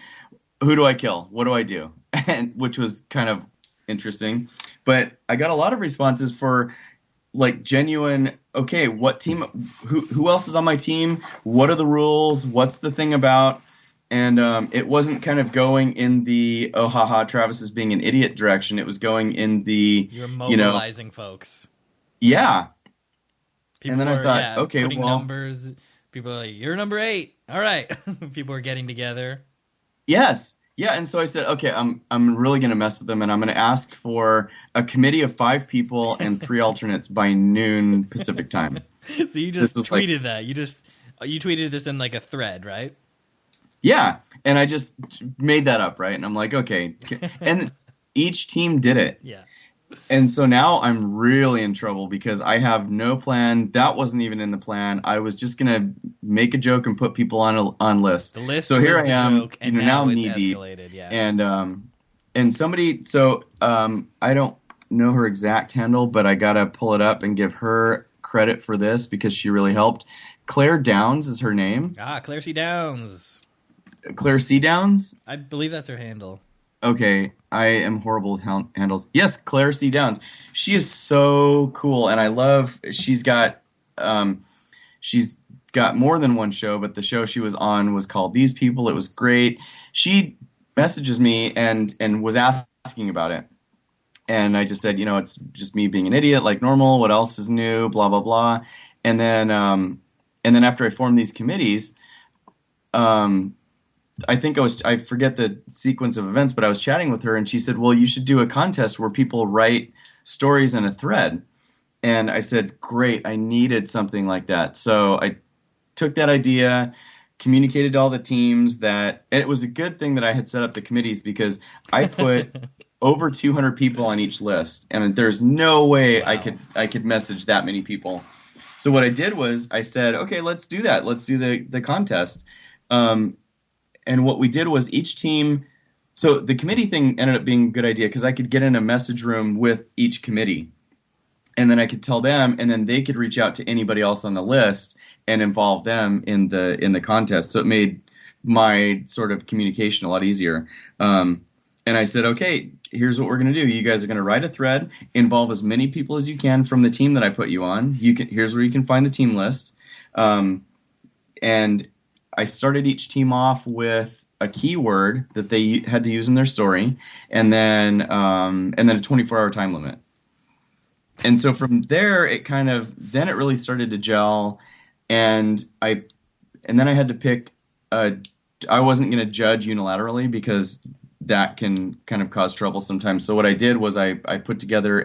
Who do I kill? What do I do? And which was kind of interesting. But I got a lot of responses for like genuine, okay, what team, who else is on my team? What are the rules? What's the thing about? And it wasn't kind of going in the, oh, haha, Travis is being an idiot direction. It was going in the, you're mobilizing folks. Yeah. People and then I thought, okay, putting well. numbers. People are like, you're number 8. All right. People are getting together. Yes. Yeah, and so I said, okay, I'm really going to mess with them, and I'm going to ask for a committee of 5 people and 3 alternates by noon Pacific time. So you just tweeted that. You tweeted this in like a thread, right? Yeah, and I just made that up, right? And I'm like, okay. And each team did it. Yeah. And so now I'm really in trouble because I have no plan. That wasn't even in the plan. I was just going to make a joke and put people on lists. The list so was here I the am, joke, and now knee deep. Yeah. And somebody, so I don't know her exact handle, but I got to pull it up and give her credit for this because she really helped. Claire Downs is her name. Claire C. Downs. Claire C. Downs? I believe that's her handle. Okay, I am horrible with handles. Yes, Claire C. Downs. She is so cool, and I love. She's got more than one show, but the show she was on was called These People. It was great. She messages me and was asking about it, and I just said, it's just me being an idiot like normal. What else is new? Blah blah blah. And then after I formed these committees, I forget the sequence of events, but I was chatting with her and she said, well, you should do a contest where people write stories in a thread. And I said, great, I needed something like that. So I took that idea, communicated to all the teams and it was a good thing that I had set up the committees because I put over 200 people on each list and there's no way I could message that many people. So what I did was I said, okay, let's do that. Let's do the contest. And what we did was each team So the committee thing ended up being a good idea because I could get in a message room with each committee, and then I could tell them, and then they could reach out to anybody else on the list and involve them in the contest. So it made my sort of communication a lot easier. And I said, okay, here's what we're going to do. You guys are going to write a thread, involve as many people as you can from the team that I put you on. Here's where you can find the team list. And I started each team off with a keyword that they had to use in their story, and then a 24-hour time limit. And so from there, it really started to gel, and then I had to pick. I wasn't going to judge unilaterally because that can kind of cause trouble sometimes. So what I did was I put together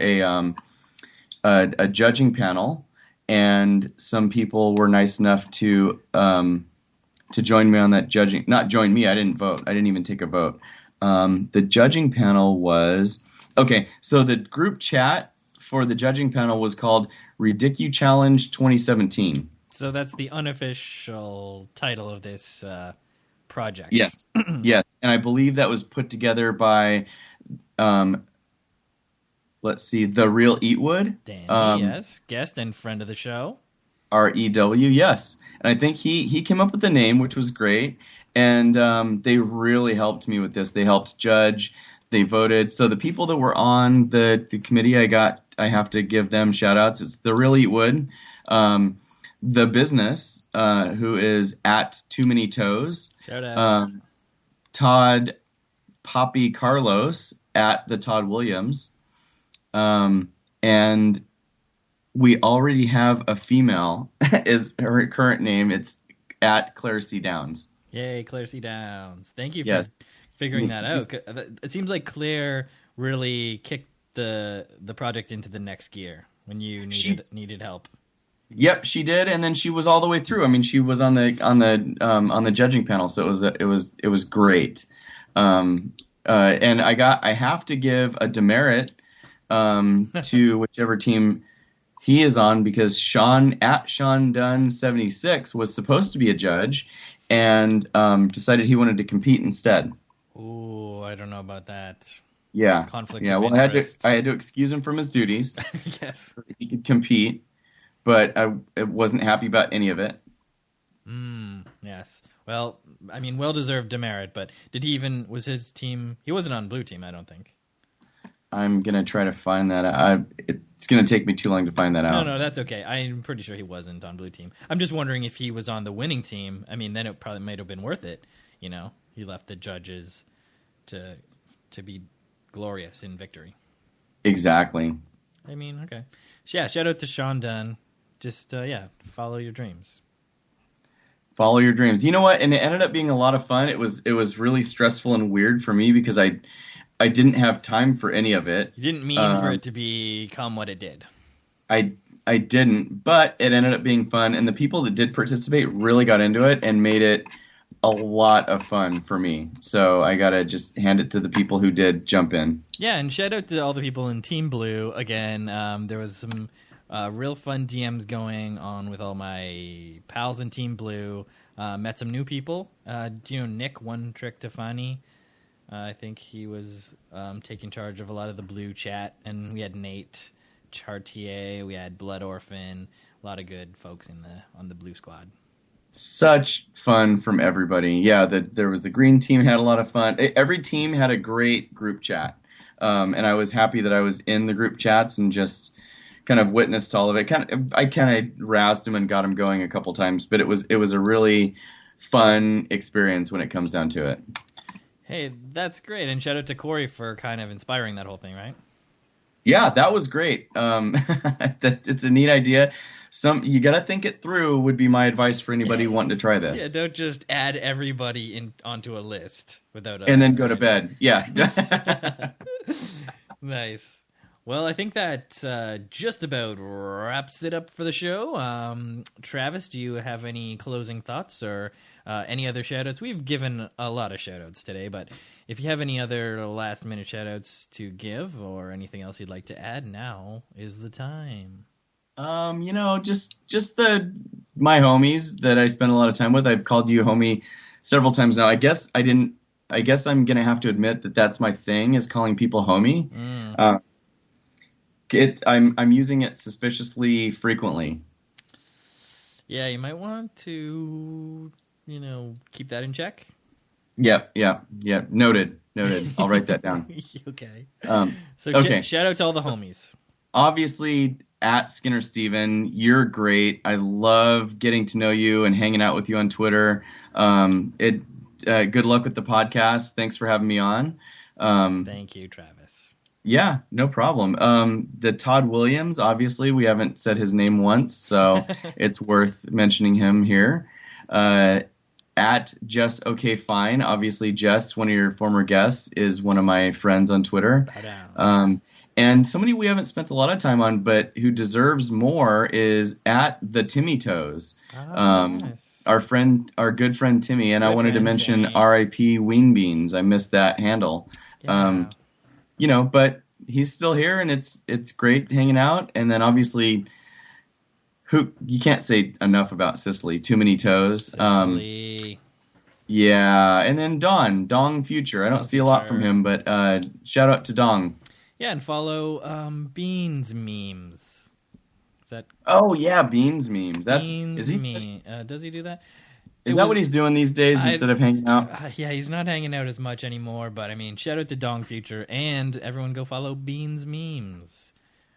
a judging panel, and some people were nice enough to join me on that judging. Not join me. I didn't vote. I didn't even take a vote. The judging panel was okay. So the group chat for the judging panel was called Ridicu Challenge 2017. So that's the unofficial title of this project. Yes, yes, and I believe that was put together by, let's see, The Real Eatwood. Danny, yes, guest and friend of the show. REW, yes, and I think he came up with the name, which was great, and they really helped me with this. They helped judge, they voted. So the people that were on the committee, I have to give them shout outs. It's The Real Eatwood. The business, who is at Too Many Toes. Shout out. Todd Poppy Carlos at the Todd Williams. And we already have a female is her current name. It's at Claire C. Downs. Yay, Claire C. Downs. Thank you for figuring that out. It seems like Claire really kicked the project into the next gear when you needed help. Yep, she did, and then she was all the way through. I mean, she was on the judging panel, so it was great. And I have to give a demerit to whichever team he is on, because Sean at Sean Dunn 76 was supposed to be a judge and decided he wanted to compete instead. Ooh, I don't know about that. Yeah, conflict. Yeah, well, I had to excuse him from his duties. Yes, so that he could compete. But I wasn't happy about any of it. Yes. Well, I mean, well-deserved demerit, but was his team, he wasn't on blue team, I don't think. I'm going to try to find that out. It's going to take me too long to find that out. No, that's okay. I'm pretty sure he wasn't on blue team. I'm just wondering if he was on the winning team. I mean, then it probably might have been worth it. You know, he left the judges to be glorious in victory. Exactly. I mean, okay. Yeah, shout out to Sean Dunn. Just, follow your dreams. Follow your dreams. You know what? And it ended up being a lot of fun. It was really stressful and weird for me because I didn't have time for any of it. You didn't mean for it to become what it did. I didn't, but it ended up being fun. And the people that did participate really got into it and made it a lot of fun for me. So I got to just hand it to the people who did jump in. Yeah, and shout out to all the people in Team Blue. Again, there was some real fun DMs going on with all my pals in Team Blue. Met some new people. Do you know Nick, One Trick Tefani? I think he was taking charge of a lot of the Blue chat. And we had Nate Chartier, we had Blood Orphan, a lot of good folks on the Blue squad. Such fun from everybody. Yeah, there was the green team had a lot of fun. Every team had a great group chat. And I was happy that I was in the group chats and just kind of witnessed all of it. I kind of roused him and got him going a couple times, but it was a really fun experience when it comes down to it. Hey, that's great. And shout out to Corey for kind of inspiring that whole thing, right? Yeah, that was great. It's a neat idea. You got to think it through would be my advice for anybody wanting to try this. Yeah, don't just add everybody onto a list without and then go to bed. Yeah. Nice. Well, I think that just about wraps it up for the show. Travis, do you have any closing thoughts or any other shout-outs? We've given a lot of shout-outs today, but if you have any other last-minute shout-outs to give or anything else you'd like to add, now is the time. Just my homies that I spend a lot of time with. I've called you homie several times now. I guess I I guess I'm gonna have to admit that that's my thing, is calling people homie. I'm using it suspiciously frequently. Yeah, you might want to, keep that in check. Yep. Noted. I'll write that down. Okay. Okay. Shout out to all the homies. Obviously, at Skinner Steven, you're great. I love getting to know you and hanging out with you on Twitter. Good luck with the podcast. Thanks for having me on. Thank you, Travis. Yeah, no problem. The Todd Williams, obviously, we haven't said his name once, so it's worth mentioning him here. At Just Okay Fine, obviously Jess, one of your former guests, is one of my friends on Twitter. And somebody we haven't spent a lot of time on, but who deserves more, is at the Timmy Toes. Nice. Our good friend Timmy, and I wanted to mention Timmy. R.I.P. Wing Beans. I missed that handle. Yeah. But he's still here, and it's great hanging out. And then obviously, you can't say enough about Cicely. Too many toes. Cicely. Yeah, and then Dong Future. I don't see a lot from him, but shout out to Dong. Yeah, and follow Beans Memes. Is that? Oh yeah, Beans Memes. Does he do that? Is that what he's doing these days instead of hanging out? Yeah, he's not hanging out as much anymore. But I mean, shout out to Dong Future, and everyone go follow Beans Memes.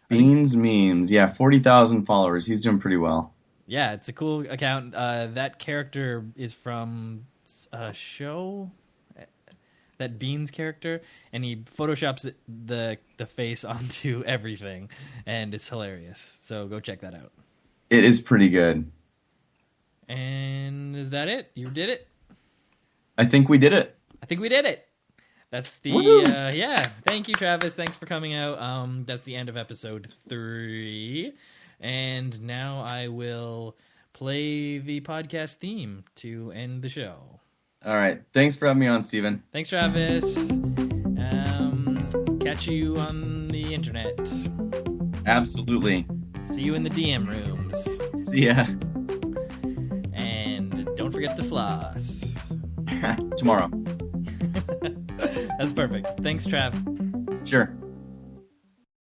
Beans Memes, yeah, 40,000 followers. He's doing pretty well. Yeah, it's a cool account. That character is from a show, that Beans character, and he photoshops the face onto everything, and it's hilarious. So go check that out. It is pretty good. And is that it? You did it? I think we did it. That's the Thank you, Travis. Thanks for coming out. That's the end of episode 3. And now I will play the podcast theme to end the show. All right. Thanks for having me on, Steven. Thanks, Travis. Catch you on the internet. Absolutely. See you in the DM rooms. See ya. And don't forget to floss. Tomorrow. That's perfect. Thanks, Trav. Sure.